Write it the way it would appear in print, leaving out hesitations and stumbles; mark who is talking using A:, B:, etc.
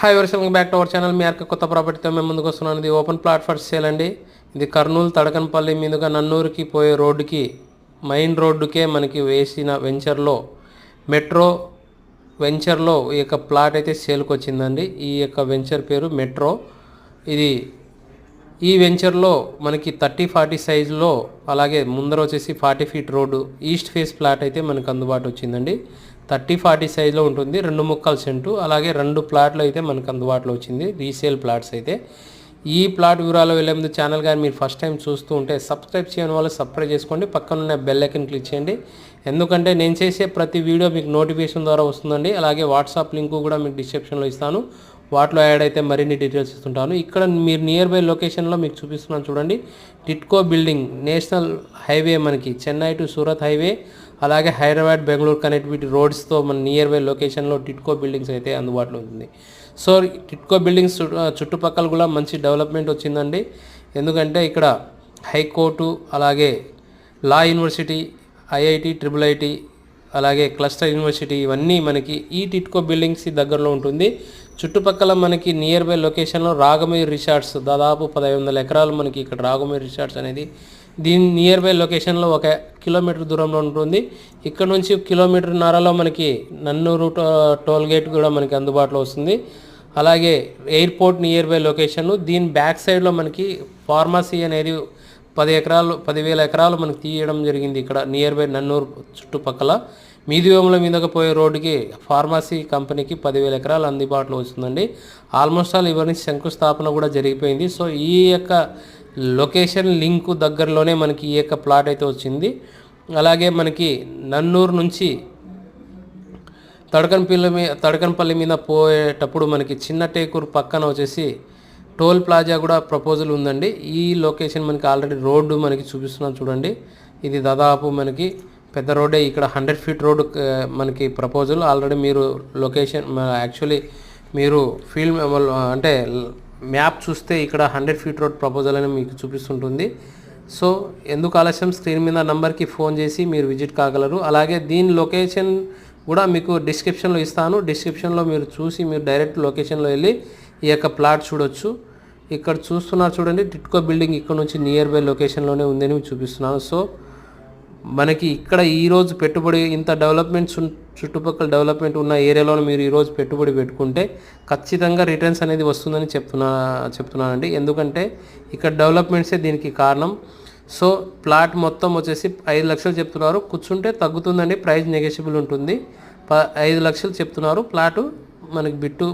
A: Hi welcome back to our channel. మీ యొక్క కొత్త ప్రాపర్టీతో మేము ముందుకు వస్తున్నాను. ఇది ఓపెన్ ప్లాట్ ఫర్ సేల్ అండి. ఇది కర్నూలు తడకనపల్లి మీదుగా నన్నూరుకి పోయే రోడ్డుకి మెయిన్ రోడ్డుకే మనకి వేసిన వెంచర్లో మెట్రో వెంచర్లో ఈ యొక్క ప్లాట్ అయితే సేల్కి వచ్చిందండి. ఈ యొక్క వెంచర్ పేరు మెట్రో. ఇది ఈ వెంచర్లో మనకి 30-40 సైజులో, అలాగే ముందర వచ్చేసి 40 feet road, east phase plot అయితే మనకు అందుబాటు వచ్చిందండి. 30-40 సైజులో ఉంటుంది. 2 ముక్కల సెంటు, అలాగే 2 ప్లాట్లు అయితే మనకు అందుబాటులో వచ్చింది. రీసేల్ ప్లాట్స్ అయితే. ఈ ప్లాట్ వివరాలు వెళ్ళే ముందు ఛానల్ కానీ మీరు ఫస్ట్ టైం చూస్తూ ఉంటే సబ్స్క్రైబ్ చేయని వాళ్ళు సబ్స్క్రైబ్ చేసుకోండి, పక్కనున్న బెల్ ఐకాన్ క్లిక్ చేయండి. ఎందుకంటే నేను చేసే ప్రతి వీడియో మీకు నోటిఫికేషన్ ద్వారా వస్తుందండి. అలాగే వాట్సాప్ లింకు కూడా మీకు డిస్క్రిప్షన్లో ఇస్తాను, వాటిలో యాడ్ అయితే మరిన్ని డీటెయిల్స్ ఇస్తుంటాను. ఇక్కడ మీరు నియర్ బై లొకేషన్లో మీకు చూపిస్తున్నాను చూడండి. టిట్కో బిల్డింగ్, నేషనల్ హైవే, మనకి చెన్నై టు సూరత్ హైవే, అలాగే హైదరాబాద్ బెంగళూరు కనెక్టివిటీ రోడ్స్తో మన నియర్ బై లొకేషన్లో టిట్కో బిల్డింగ్స్ అయితే అందుబాటులో ఉంటుంది. సో టిట్కో బిల్డింగ్స్ చుట్టుపక్కల కూడా మంచి డెవలప్మెంట్ వచ్చిందండి. ఎందుకంటే ఇక్కడ హైకోర్టు, అలాగే లా యూనివర్సిటీ, ఐఐటి, IIIT, అలాగే క్లస్టర్ యూనివర్సిటీ, ఇవన్నీ మనకి ఈ టిట్కో బిల్డింగ్స్ దగ్గరలో ఉంటుంది. చుట్టుపక్కల మనకి నియర్ బై లొకేషన్లో రాగమయ్య రిసార్ట్స్, దాదాపు 1500 ఎకరాలు మనకి ఇక్కడ రాగమయ్య రిసార్ట్స్ అనేది దీని నియర్ బై లొకేషన్లో 1 కిలోమీటర్ దూరంలో ఉంటుంది. ఇక్కడ నుంచి 1.5 కిలోమీటర్లో మనకి నన్నూరు టోల్ గేట్ కూడా మనకి అందుబాటులో వస్తుంది. అలాగే ఎయిర్పోర్ట్ నియర్ బై లొకేషన్. దీని బ్యాక్ సైడ్లో మనకి ఫార్మసీ అనేది 10,000 ఎకరాలు మనకి తీయడం జరిగింది. ఇక్కడ నియర్ బై నన్నూరు చుట్టుపక్కల మీదివేముల మీదకి పోయే రోడ్డుకి ఫార్మసీ కంపెనీకి 10,000 ఎకరాలు అందుబాటులో వస్తుందండి. ఆల్మోస్ట్ ఆల్ ఇవన్నీ శంకుస్థాపన కూడా జరిగిపోయింది. సో ఈ యొక్క లొకేషన్ లింకు దగ్గరలోనే మనకి ఈ యొక్క ప్లాట్ అయితే వచ్చింది. అలాగే మనకి నన్నూరు నుంచి తడకనపల్లి మీద పోయేటప్పుడు మనకి చిన్న టేకూరు పక్కన వచ్చేసి టోల్ ప్లాజా కూడా ప్రపోజల్ ఉందండి. ఈ లొకేషన్ మనకి ఆల్రెడీ రోడ్డు మనకి చూపిస్తున్నాం చూడండి. ఇది దాదాపు మనకి పెద్ద రోడ్డే. ఇక్కడ 100 ఫీట్ రోడ్డు మనకి ప్రపోజల్ ఆల్రెడీ మీరు లొకేషన్ యాక్చువల్లీ మీరు ఫీల్డ్ అంటే మ్యాప్ చూస్తే ఇక్కడ 100 ఫీట్ రోడ్ ప్రపోజల్ అని మీకు చూపిస్తుంటుంది. సో ఎందుకు ఆలస్యం, స్క్రీన్ మీద నంబర్కి ఫోన్ చేసి మీరు విజిట్ కాగలరు. అలాగే దీని లొకేషన్ కూడా మీకు డిస్క్రిప్షన్లో ఇస్తాను. డిస్క్రిప్షన్లో మీరు చూసి మీరు డైరెక్ట్ లొకేషన్లో వెళ్ళి ఈ యొక్క ప్లాట్ చూడొచ్చు. ఇక్కడ చూస్తున్నారు చూడండి, టిట్కో బిల్డింగ్ ఇక్కడ నుంచి నియర్ బై లొకేషన్లోనే ఉందని చూపిస్తున్నాను. సో మనకి ఇక్కడ ఈరోజు పెట్టుబడి ఇంత డెవలప్మెంట్స్ చుట్టుపక్కల డెవలప్మెంట్ ఉన్న ఏరియాలో మీరు ఈరోజు పెట్టుబడి పెట్టుకుంటే ఖచ్చితంగా రిటర్న్స్ అనేది వస్తుందని చెప్తున్నానండి. ఎందుకంటే ఇక్కడ డెవలప్మెంట్సే దీనికి కారణం. సో ప్లాట్ మొత్తం వచ్చేసి 5 లక్షలు చెప్తున్నారు. కూర్చుంటే తగ్గుతుందండి, ప్రైస్ నెగోషియబుల్ ఉంటుంది. 5 లక్షలు చెప్తున్నారు. ప్లాటు మనకి బిట్టు